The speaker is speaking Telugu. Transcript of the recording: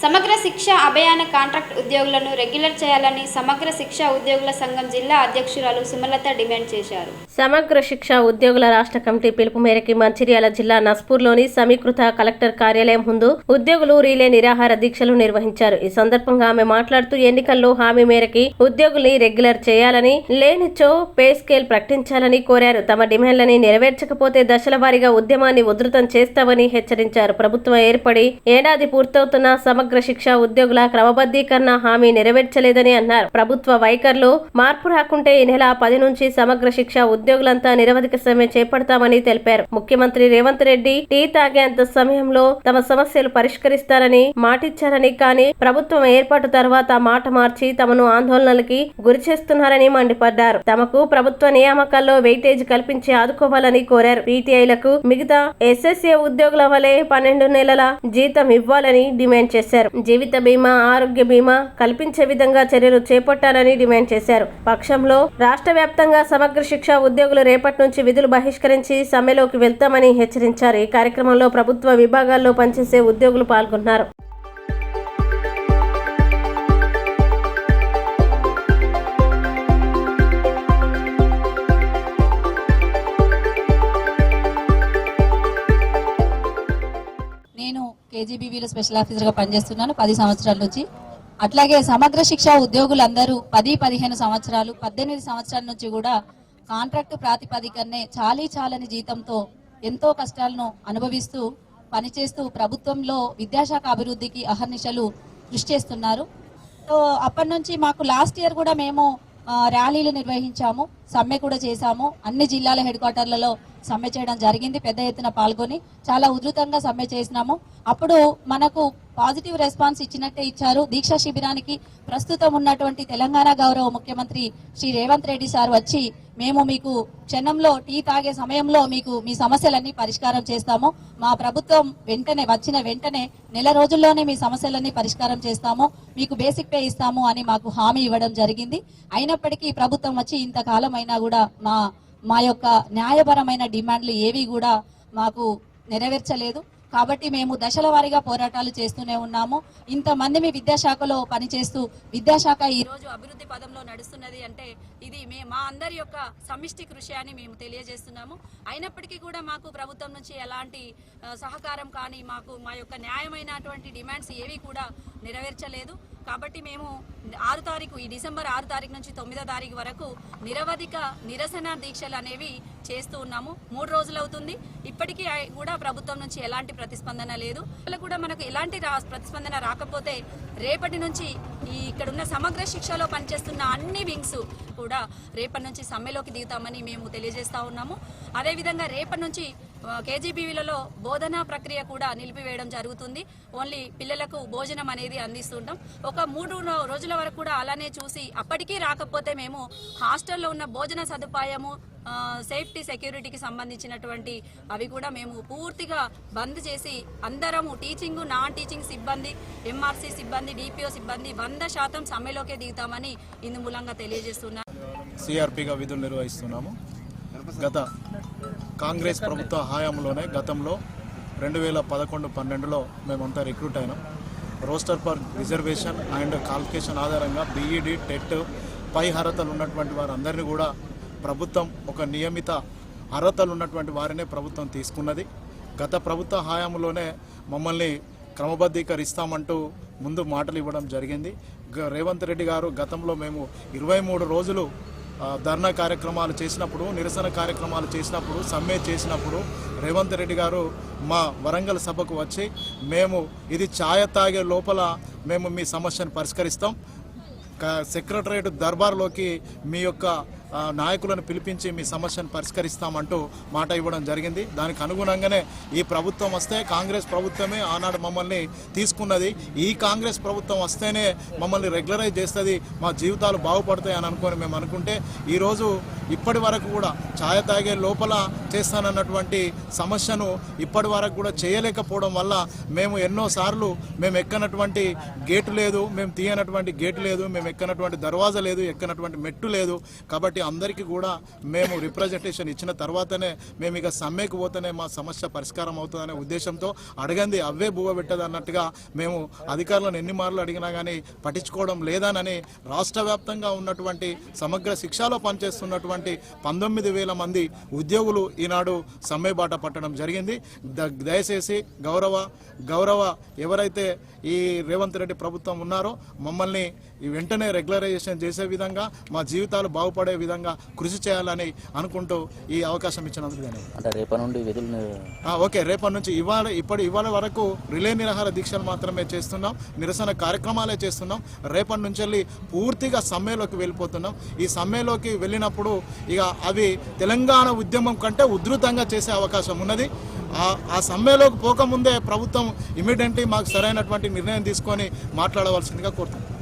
సమగ్ర శిక్ష అభియాన కాంట్రాక్ట్ ఉద్యోగులను రెగ్యులర్ చేయాలని సమగ్ర శిక్ష ఉద్యోగుల సంఘం జిల్లా అధ్యక్షురాలు సుమలత డిమాండ్ చేశారు. సమగ్ర శిక్ష ఉద్యోగుల రాష్ట్ర కమిటీ పిలుపు మేరకు మంచిర్యాల జిల్లా నస్పూర్లోని సమీకృత కలెక్టర్ కార్యాలయం ముందు ఉద్యోగులు రీలే నిరాహార దీక్షలు నిర్వహించారు. ఈ సందర్భంగా ఆమె మాట్లాడుతూ ఎన్నికల్లో హామీ మేరకు ఉద్యోగుల్ని రెగ్యులర్ చేయాలని, లేనిచో పే స్కేల్ ప్రకటించాలని కోరారు. తమ డిమాండ్లని నెరవేర్చకపోతే దశల వారీగా ఉద్యమాన్ని ఉధృతం చేస్తామని హెచ్చరించారు. ప్రభుత్వం ఏర్పడి ఏడాది పూర్తవుతున్న సమగ్ర శిక్ష ఉద్యోగుల క్రమబద్ధీకరణ హామీ నెరవేర్చలేదని అన్నారు. ప్రభుత్వ వైఖరిలో మార్పు రాకుంటే ఈ నెల 10 నుంచి సమగ్ర శిక్ష ఉద్యోగులంతా నిరవధిక సమ్మె చేపడతామని తెలిపారు. ముఖ్యమంత్రి రేవంత్ రెడ్డి టీ తాగేంత సమయంలో తమ సమస్యలు పరిష్కరిస్తారని మాటిచ్చారని, కానీ ప్రభుత్వం ఏర్పాటు తర్వాత మాట మార్చి తమను ఆందోళనలకి గురి చేస్తున్నారని మండిపడ్డారు. తమకు ప్రభుత్వ నియామకాల్లో వెయిటేజ్ కల్పించి ఆదుకోవాలని కోరారు. పీటీఐలకు మిగతా ఎస్ఎస్ఏ ఉద్యోగుల వలె 12 నెలల జీతం ఇవ్వాలని డిమాండ్ చేశారు. జీవిత బీమా, ఆరోగ్య బీమా కల్పించే విధంగా చర్యలు చేపట్టాలని డిమాండ్ చేశారు. పక్షంలో రాష్ట్ర వ్యాప్తంగా సమగ్ర శిక్ష ఉద్యోగులు రేపటి నుంచి విధులు బహిష్కరించి సమ్మెలోకి వెళ్తామని హెచ్చరించారు. ఈ కార్యక్రమంలో ప్రభుత్వ విభాగాల్లో పనిచేసే ఉద్యోగులు పాల్గొన్నారు. నేను కేజీబీవీలో స్పెషల్ ఆఫీసర్గా పనిచేస్తున్నాను 10 సంవత్సరాల నుంచి. అట్లాగే సమగ్ర శిక్ష ఉద్యోగులందరూ 10-15 సంవత్సరాలు 18 సంవత్సరాల నుంచి కూడా కాంట్రాక్టు ప్రాతిపదికనే చాలని జీతంతో ఎంతో కష్టాలను అనుభవిస్తూ పనిచేస్తూ ప్రభుత్వంలో విద్యాశాఖ అభివృద్ధికి అహర్నిశలు కృషి చేస్తున్నారు. సో అప్పటి నుంచి మాకు లాస్ట్ ఇయర్ కూడా మేము ర్యాలీలు నిర్వహించాము, సమ్మె కూడా చేశాము. అన్ని జిల్లాల హెడ్ క్వార్టర్లలో సమ్మె చేయడం జరిగింది. పెద్ద ఎత్తున పాల్గొని చాలా ఉధృతంగా సమ్మె చేసినాము. అప్పుడు మనకు పాజిటివ్ రెస్పాన్స్ ఇచ్చినట్టే ఇచ్చారు. దీక్షా శిబిరానికి ప్రస్తుతం ఉన్నటువంటి తెలంగాణ గౌరవ ముఖ్యమంత్రి శ్రీ రేవంత్ రెడ్డి సార్ వచ్చి మేము మీకు క్షణంలో టీ తాగే సమయంలో మీకు మీ సమస్యలన్నీ పరిష్కారం చేస్తాము, మా ప్రభుత్వం వచ్చిన వెంటనే నెల రోజుల్లోనే మీ సమస్యలన్నీ పరిష్కారం చేస్తాము, మీకు బేసిక్ పే ఇస్తాము అని మాకు హామీ ఇవ్వడం జరిగింది. అయినప్పటికీ ప్రభుత్వం వచ్చి ఇంతకాలం అయినా కూడా మా యొక్క న్యాయపరమైన డిమాండ్లు ఏవి కూడా మాకు నెరవేర్చలేదు. కాబట్టి మేము దశల వారీగా పోరాటాలు చేస్తూనే ఉన్నాము. ఇంతమంది మీ విద్యాశాఖలో పనిచేస్తూ విద్యాశాఖ ఈ రోజు అభివృద్ధి పదంలో నడుస్తున్నది అంటే ఇది మా అందరి యొక్క సమిష్టి కృషి అని మేము తెలియజేస్తున్నాము. అయినప్పటికీ కూడా మాకు ప్రభుత్వం నుంచి ఎలాంటి సహకారం కానీ మా యొక్క న్యాయమైనటువంటి డిమాండ్స్ ఏవి కూడా నెరవేర్చలేదు. కాబట్టి మేము 6 తారీఖు ఈ డిసెంబర్ 6 తారీఖు నుంచి 9వ తారీఖు వరకు నిరవధిక నిరసన దీక్షలు అనేవి చేస్తూ ఉన్నాము. 3 రోజులు అవుతుంది. ఇప్పటికీ కూడా ప్రభుత్వం నుంచి ఎలాంటి ప్రతిస్పందన లేదు. కూడా మనకు ఎలాంటి ప్రతిస్పందన రాకపోతే రేపటి నుంచి ఇక్కడ ఉన్న సమగ్ర శిక్షలో పనిచేస్తున్న అన్ని వింగ్స్ కూడా రేపటి నుంచి సమ్మెలోకి దిగుతామని మేము తెలియజేస్తా ఉన్నాము. అదేవిధంగా రేపటి నుంచి కేజీబీవీలలో బోధనా ప్రక్రియ కూడా నిలిపివేయడం జరుగుతుంది. ఓన్లీ పిల్లలకు భోజనం అనేది అందిస్తుంటాం. ఒక 3 రోజుల వరకు కూడా అలానే చూసి అప్పటికీ రాకపోతే మేము హాస్టల్లో ఉన్న భోజన సదుపాయము, సేఫ్టీ సెక్యూరిటీకి సంబంధించినటువంటి అవి కూడా మేము పూర్తిగా బంద్ చేసి అందరము టీచింగ్, నాన్ టీచింగ్ సిబ్బంది, ఎంఆర్సీ సిబ్బంది, డిపిఓ సిబ్బంది 100% సమ్మెలోకే దిగుతామని ఇందు మూలంగా తెలియజేస్తున్నాం. సిఆర్పిగా విధులు నిర్వహిస్తున్నాము. గత కాంగ్రెస్ ప్రభుత్వ హయాంలోనే గతంలో 2011-12లో మేమంతా రిక్రూట్ అయినాం. Roster per reservation and qualification ఆధారంగా బీఈడి, టెట్ పై అర్హతలు ఉన్నటువంటి వారందరినీ కూడా ప్రభుత్వం ఒక నియమిత అర్హతలు ఉన్నటువంటి వారినే ప్రభుత్వం తీసుకున్నది. గత ప్రభుత్వ హయాంలోనే మమ్మల్ని క్రమబద్ధీకరిస్తామంటూ ముందు మాటలు ఇవ్వడం జరిగింది. రేవంత్ రెడ్డి గారు గతంలో మేము 23 రోజులు ధర్నా కార్యక్రమాలు చేసినప్పుడు, నిరసన కార్యక్రమాలు చేసినప్పుడు, సమ్మె చేసినప్పుడు రేవంత్ రెడ్డి గారు మా వరంగల్ సభకు వచ్చి మేము ఇది ఛాయ తాగే లోపల మేము మీ సమస్యను పరిష్కరిస్తాం, సెక్రటరేట్ దర్బార్లోకి మీ యొక్క నాయకులను పిలిపించి మీ సమస్యను పరిష్కరిస్తామంటూ మాట ఇవ్వడం జరిగింది. దానికి అనుగుణంగానే ఈ ప్రభుత్వం వస్తే, కాంగ్రెస్ ప్రభుత్వమే ఆనాడు మమ్మల్ని తీసుకున్నది, ఈ కాంగ్రెస్ ప్రభుత్వం వస్తేనే మమ్మల్ని రెగ్యులరైజ్ చేస్తుంది, మా జీవితాలు బాగుపడతాయి అని అనుకొని మేము అనుకుంటే ఈరోజు ఇప్పటి వరకు కూడా ఛాయ తాగే లోపల చేస్తానన్నటువంటి సమస్యను ఇప్పటి వరకు కూడా చేయలేకపోవడం వల్ల మేము ఎన్నోసార్లు మేము ఎక్కనటువంటి గేటు లేదు, మేము తీయనటువంటి గేటు లేదు, మేము ఎక్కనటువంటి దర్వాజా లేదు, ఎక్కనటువంటి మెట్టు లేదు. కాబట్టి అందరికీ కూడా మేము రిప్రజెంటేషన్ ఇచ్చిన తర్వాతనే మేము ఇక సమ్మెకు పోతేనే మా సమస్య పరిష్కారం అవుతుందనే ఉద్దేశంతో అడగంది అవే బువ్వ పెట్టదు అన్నట్టుగా మేము అధికారులను ఎన్ని మార్లు అడిగినా కానీ పట్టించుకోవడం లేదానని రాష్ట్ర వ్యాప్తంగా ఉన్నటువంటి సమగ్ర శిక్షలో పనిచేస్తున్నటువంటి 19,000 మంది ఉద్యోగులు ఈనాడు సమ్మె బాట పట్టడం జరిగింది. దయచేసి గౌరవ ఎవరైతే ఈ రేవంత్ రెడ్డి ప్రభుత్వం ఉన్నారో మమ్మల్ని వెంటనే రెగ్యులరైజేషన్ చేసే విధంగా మా జీవితాలు బాగుపడే విధంగా కృషి చేయాలని అనుకుంటూ ఈ అవకాశం ఇచ్చినందుకు అంటే రేపటి నుండి విధులు ఓకే, రేపటి నుంచి ఇవాళ వరకు రిలే నిరాహార దీక్షలు మాత్రమే చేస్తున్నాం, నిరసన కార్యక్రమాలే చేస్తున్నాం. రేపటి నుంచి వెళ్ళి పూర్తిగా సమ్మెలోకి వెళ్ళిపోతున్నాం. ఈ సమ్మెలోకి వెళ్ళినప్పుడు ఇక అవి తెలంగాణ ఉద్యమం కంటే ఉధృతంగా చేసే అవకాశం ఉన్నది. ఆ సమ్మెలోకి పోకముందే ప్రభుత్వం ఇమీడియట్లీ మాకు సరైనటువంటి నిర్ణయం తీసుకొని మాట్లాడవలసిందిగా కోరుతున్నాం.